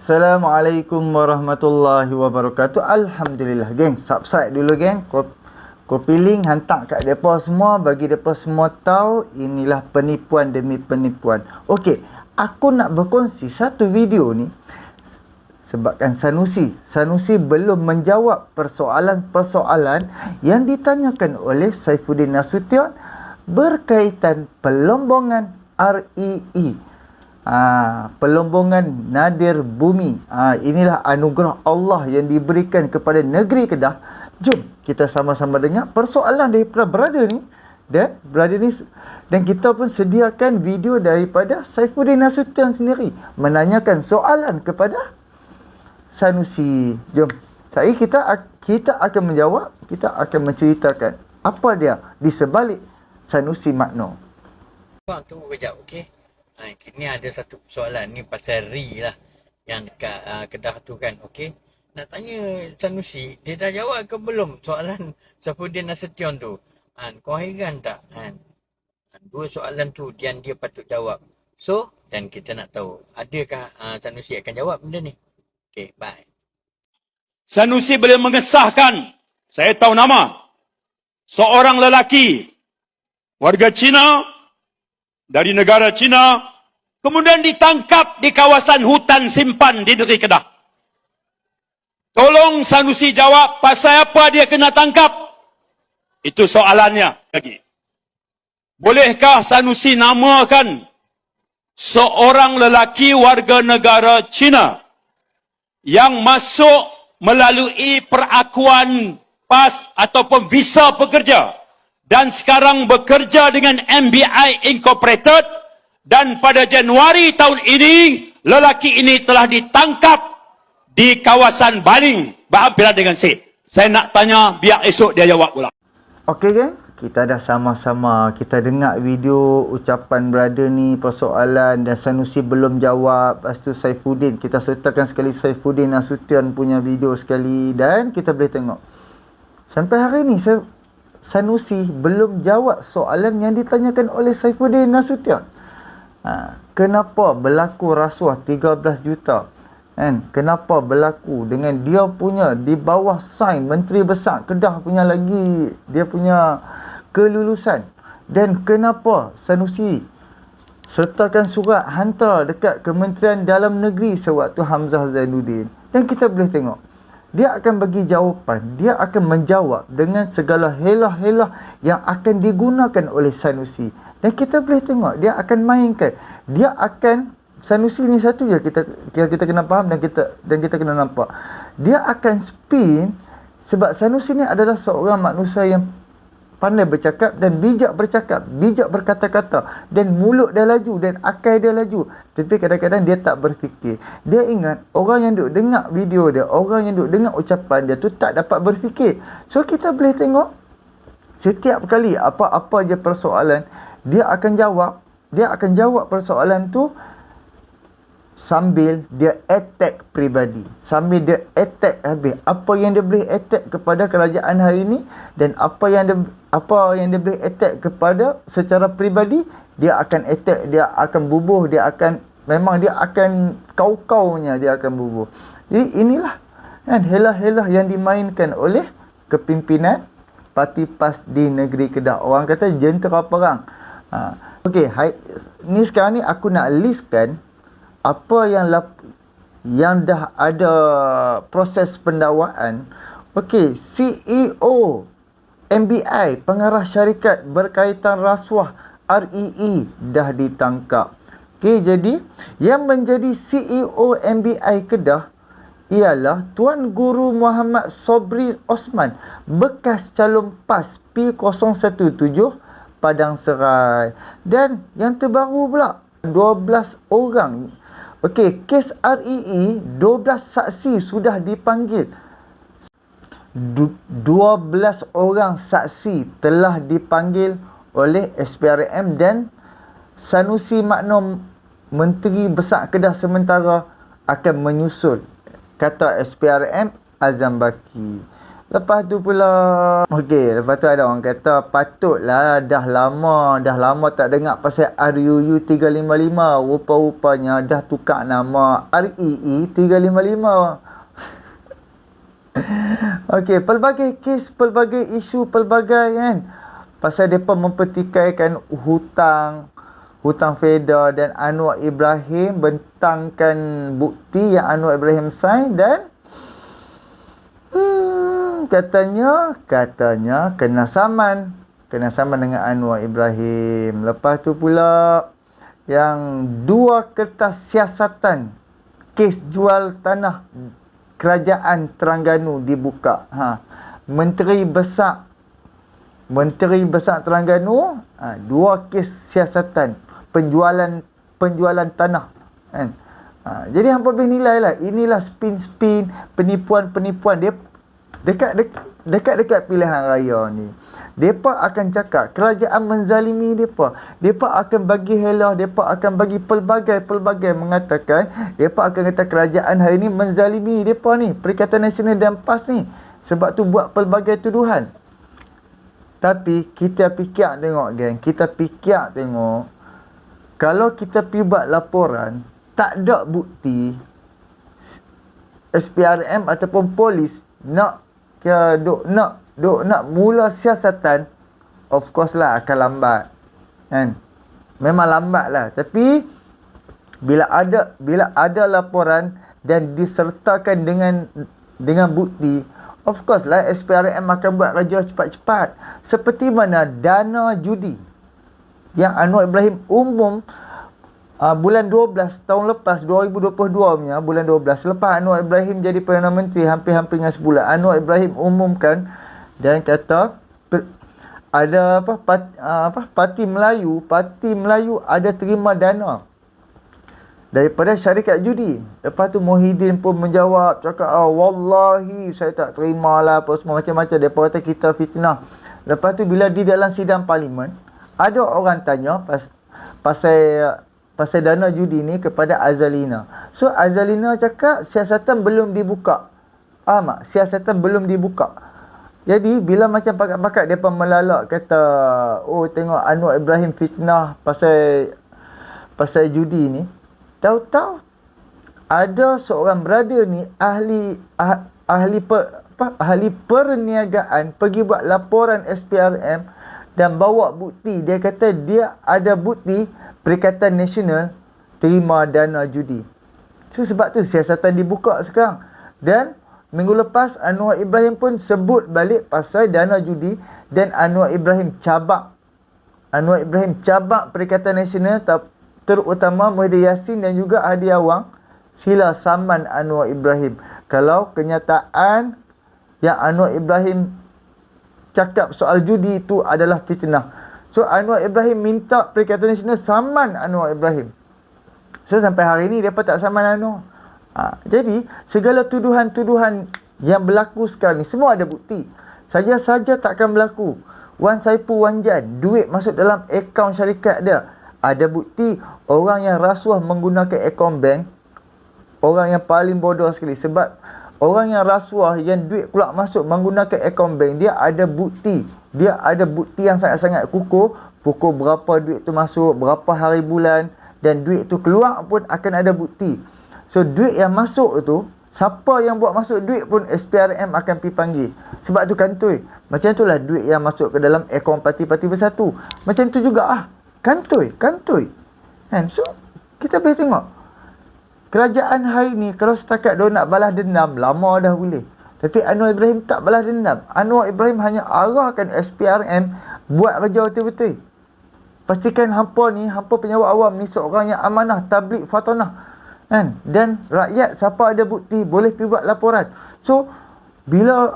Assalamualaikum warahmatullahi wabarakatuh. Alhamdulillah, geng. Subscribe dulu, geng. Copy link, hantar kat mereka semua, bagi mereka semua tahu inilah penipuan demi penipuan. Okey, aku nak berkongsi satu video ni sebabkan Sanusi belum menjawab persoalan-persoalan yang ditanyakan oleh Saifuddin Nasution berkaitan pelombongan REE. Pelombongan nadir bumi. Inilah anugerah Allah yang diberikan kepada negeri Kedah. Jom kita sama-sama dengar persoalan daripada brother ni dan kita pun sediakan video daripada Saifuddin Nasution sendiri menanyakan soalan kepada Sanusi. Jom. Kita akan menjawab, kita akan menceritakan apa dia di sebalik Sanusi Magno. Tunggu kejap, okey? Ni ada satu soalan ni pasal RI lah yang dekat Kedah tu kan, okey? Nak tanya Sanusi, dia dah jawab ke belum soalan Saifuddin Nasution tu? Kau heran tak? Dua soalan tu yang dia patut jawab. So, dan kita nak tahu, adakah Sanusi akan jawab benda ni? Okey, bye. Sanusi boleh mengesahkan, saya tahu nama, seorang lelaki, warga Cina, dari negara Cina, kemudian ditangkap di kawasan hutan simpan di negeri Kedah. Tolong Sanusi jawab pasal apa dia kena tangkap. Itu soalannya lagi. Bolehkah Sanusi namakan seorang lelaki warga negara Cina yang masuk melalui perakuan PAS ataupun visa pekerja dan sekarang bekerja dengan MBI Incorporated, dan pada Januari tahun ini lelaki ini telah ditangkap di kawasan Baling berhampiran dengan Sid. Saya nak tanya, biar esok dia jawab pula. Okey, geng, kita dah sama-sama kita dengar video ucapan brother ni, persoalan, dan Sanusi belum jawab. Lepas tu Saifuddin, kita sertakan sekali Saifuddin Nasution punya video sekali dan kita boleh tengok sampai hari ni Sanusi belum jawab soalan yang ditanyakan oleh Saifuddin Nasution. Kenapa berlaku rasuah 13 juta? Kenapa berlaku dengan dia punya di bawah sign Menteri Besar Kedah punya lagi dia punya kelulusan? Dan kenapa Sanusi sertakan surat hantar dekat Kementerian Dalam Negeri sewaktu Hamzah Zainuddin? Dan kita boleh tengok dia akan bagi jawapan, dia akan menjawab dengan segala helah-helah yang akan digunakan oleh Sanusi. Dan kita boleh tengok dia akan mainkan, dia akan, Sanusi ni satu je kita kena faham dan kita kena nampak. Dia akan spin sebab Sanusi ni adalah seorang manusia yang pandai bercakap dan bijak berkata-kata, dan mulut dia laju dan akal dia laju. Tapi kadang-kadang dia tak berfikir. Dia ingat orang yang duk dengar video dia, orang yang duk dengar ucapan dia tu tak dapat berfikir. So kita boleh tengok setiap kali apa-apa je persoalan, dia akan jawab persoalan tu sambil dia attack peribadi, sambil dia attack habis apa yang dia boleh attack kepada kerajaan hari ini, dan apa yang dia boleh attack kepada secara peribadi, dia akan attack, dia akan bubuh, dia akan kau-kaunya dia akan bubuh. Jadi inilah helah-helah yang dimainkan oleh kepimpinan parti PAS di negeri Kedah. Orang kata jentera perang. Okey, ni sekarang ni aku nak listkan apa yang dah ada proses pendakwaan. Okey, CEO MBI, pengarah syarikat berkaitan rasuah REE dah ditangkap. Okey, jadi yang menjadi CEO MBI Kedah ialah Tuan Guru Muhammad Sobri Osman, bekas calon PAS P017 Padang Serai. Dan yang terbaru pula 12 orang. Okey, kes REE 12 saksi sudah dipanggil. 12 orang saksi telah dipanggil oleh SPRM dan Sanusi Magno, Menteri Besar Kedah sementara, akan menyusul, kata SPRM Azam Baki. Lepas tu pula, okey, lepas tu ada orang kata patutlah dah lama tak dengar pasal RUU 355. Rupa-rupanya dah tukar nama REE 355. Okey, pelbagai kes, pelbagai isu, pelbagai kan. Pasal depa mempertikaikan hutang federal dan Anwar Ibrahim bentangkan bukti yang Anwar Ibrahim sign dan katanya kena saman dengan Anwar Ibrahim. Lepas tu pula yang 2 kertas siasatan kes jual tanah kerajaan Terengganu dibuka. Menteri Besar Terengganu, 2 kes siasatan penjualan tanah kan. Jadi hangpa boleh nilai lah, inilah spin penipuan dia dekat pilihan raya ni. Depa akan cakap kerajaan menzalimi depa. Depa akan bagi helah, depa akan bagi pelbagai mengatakan depa akan kata kerajaan hari ni menzalimi depa ni, Perikatan Nasional dan PAS ni. Sebab tu buat pelbagai tuduhan. Tapi kita fikir tengok geng, kalau kita pergi buat laporan tak ada bukti, SPRM ataupun polis nak mula siasatan, of course lah akan lambat kan. Memang lambat lah, tapi bila ada laporan dan disertakan dengan bukti, of course lah SPRM akan buat kerja cepat-cepat. Seperti mana dana judi yang Anwar Ibrahim umum bulan 12 tahun lepas, 2022 punya bulan 12, selepas Anwar Ibrahim jadi Perdana Menteri hampir-hampir dengan sebulan, Anwar Ibrahim umumkan dan kata ada parti Melayu ada terima dana daripada syarikat judi. Lepas tu Muhyiddin pun menjawab, cakap wallahi saya tak terima lah, apa semua macam-macam. Dia kata kita fitnah. Lepas tu bila di dalam sidang parlimen, ada orang tanya pasal dana judi ni kepada Azalina. So Azalina cakap siasatan belum dibuka. Siasatan belum dibuka. Jadi bila macam pakat-pakat depa melalak kata, oh tengok Anwar Ibrahim fitnah pasal judi ni. Tahu-tahu ada seorang brother ni ahli perniagaan pergi buat laporan SPRM dan bawa bukti. Dia kata dia ada bukti Perikatan Nasional terima dana judi. So sebab tu siasatan dibuka sekarang. Dan minggu lepas Anwar Ibrahim pun sebut balik pasal dana judi dan Anwar Ibrahim cabak Perikatan Nasional, terutama Muhyiddin Yassin dan juga Hadi Awang, sila saman Anwar Ibrahim. Kalau kenyataan yang Anwar Ibrahim cakap soal judi itu adalah fitnah. So Anwar Ibrahim minta Perikatan Nasional saman Anwar Ibrahim. So sampai hari ni dia tak saman Anwar. Jadi segala tuduhan-tuduhan yang berlaku sekarang ni semua ada bukti. Saja-saja takkan berlaku. Wan Saipul Wanjan, duit masuk dalam akaun syarikat dia. Ada bukti. Orang yang rasuah menggunakan akaun bank, orang yang paling bodoh sekali. Sebab orang yang rasuah yang duit keluar masuk menggunakan akaun bank, dia ada bukti. Dia ada bukti yang sangat-sangat kukuh. Pukul berapa duit tu masuk, berapa hari bulan, dan duit tu keluar pun akan ada bukti. So duit yang masuk tu, siapa yang buat masuk duit pun SPRM akan pergi panggil. Sebab tu kantoi. Macam itulah duit yang masuk ke dalam akaun parti-parti bersatu. Macam tu juga kantoi. Kan? So kita boleh tengok kerajaan hari ni kalau setakat dia nak balas dendam, lama dah boleh. Tapi Anwar Ibrahim tak balas dendam. Anwar Ibrahim hanya arahkan SPRM buat kerja betul-betul. Pastikan hampa penjawat awam ni seorang yang amanah, tabligh fatanah. Kan? Dan rakyat siapa ada bukti boleh pergi buat laporan. So bila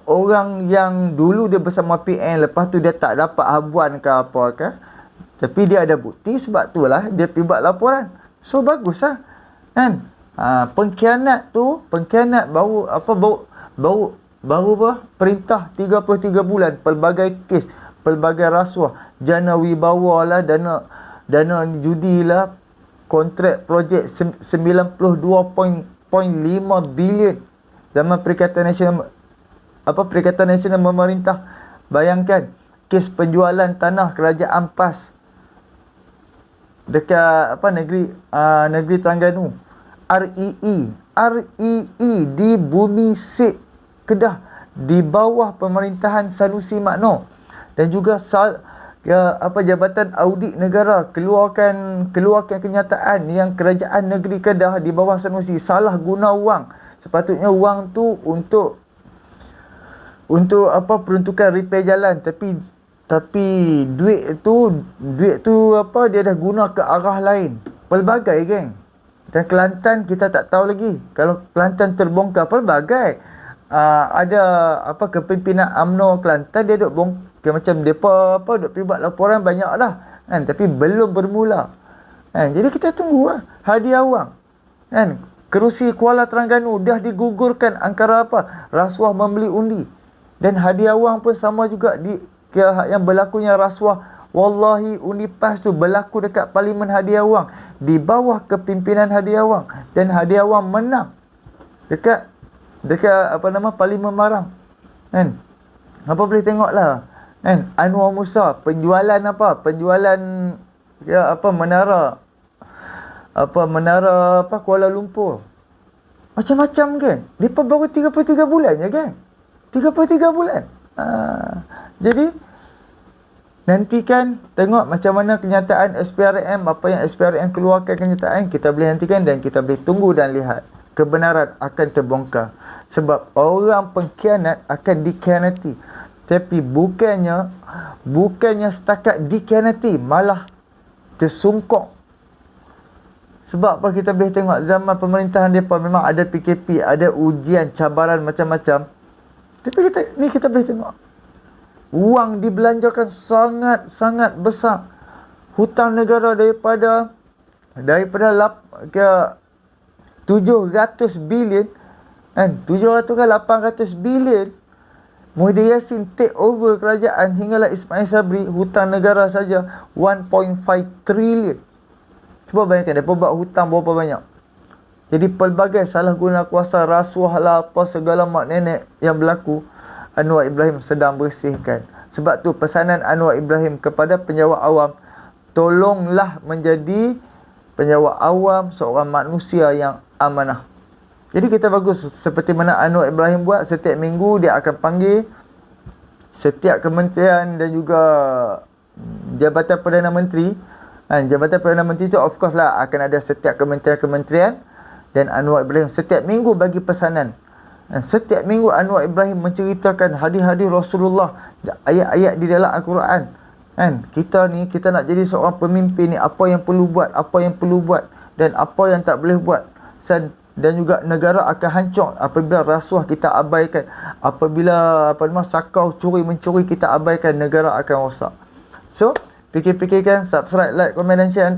orang yang dulu dia bersama PN, lepas tu dia tak dapat habuan ke apa ke, tapi dia ada bukti, sebab itulah dia pergi buat laporan. So baguslah kan. Pengkhianat baru perintah 33 bulan, pelbagai kes, pelbagai rasuah, jana wibawa lah, dana judi lah, kontrak projek 92.5 bilion Zaman Perikatan Nasional Perikatan Nasional memerintah, bayangkan kes penjualan tanah kerajaan PAS dekat negeri Terengganu. REE di Bumi Sik, Kedah, di bawah pemerintahan Sanusi Makno. Dan juga Jabatan Audit Negara keluarkan kenyataan yang kerajaan negeri Kedah di bawah Sanusi salah guna wang. Sepatutnya wang tu untuk peruntukan repair jalan, tapi duit tu dia dah guna ke arah lain. Pelbagai, geng. Dan Kelantan kita tak tahu lagi. Kalau Kelantan terbongkar, pelbagai. Ada kepimpinan UMNO Kelantan, dia duk bongkar macam depa duk pergi buat laporan banyak dah, kan, tapi belum bermula, kan. Jadi kita tunggu lah. Hadiah wang, kan, kerusi Kuala Terengganu dah digugurkan angkara rasuah membeli undi. Dan hadiah wang pun sama juga yang berlakunya rasuah. Wallahi, undi PAS tu berlaku dekat Parlimen Hadiah Wang di bawah kepimpinan Hadiah Wang, dan Hadiah Wang menang dekat Parlimen Marang, kan. Apa boleh tengoklah, kan. Anwar Musa penjualan menara Kuala Lumpur, macam-macam, kan. Depa baru 33 bulan je, kan. 33 bulan. Jadi nantikan tengok macam mana kenyataan SPRM, apa yang SPRM keluarkan kenyataan, kita boleh nantikan dan kita boleh tunggu dan lihat kebenaran akan terbongkar. Sebab orang pengkhianat akan dikhianati. Tapi bukannya setakat dikhianati, malah tersungkok. Sebab apa, kita boleh tengok zaman pemerintahan mereka memang ada PKP, ada ujian, cabaran macam-macam. Tapi kita boleh tengok wang dibelanjakan sangat-sangat besar. Hutang negara daripada 700 bilion, kan, 700 kan 800 bilion. Muhyiddin Yassin take over kerajaan hinggalah Ismail Sabri, hutang negara saja 1.5 trilion. Cuba bayangkan dia buat hutang berapa banyak. Jadi pelbagai salah guna kuasa, rasuah lah, segala mak nenek yang berlaku, Anwar Ibrahim sedang bersihkan. Sebab tu pesanan Anwar Ibrahim kepada penjawat awam, tolonglah menjadi penjawat awam seorang manusia yang amanah. Jadi kita bagus seperti mana Anwar Ibrahim buat, setiap minggu dia akan panggil setiap kementerian dan juga Jabatan Perdana Menteri. Jabatan Perdana Menteri tu of course lah akan ada setiap kementerian, dan Anwar Ibrahim setiap minggu bagi pesanan. Setiap minggu Anwar Ibrahim menceritakan hadis-hadis Rasulullah, ayat-ayat di dalam Al-Quran. Kita nak jadi seorang pemimpin ni, apa yang perlu buat, dan apa yang tak boleh buat. Dan juga negara akan hancur apabila rasuah kita abaikan. Apabila sakau mencuri kita abaikan, negara akan rosak. So, fikir-fikirkan, subscribe, like, komen dan share.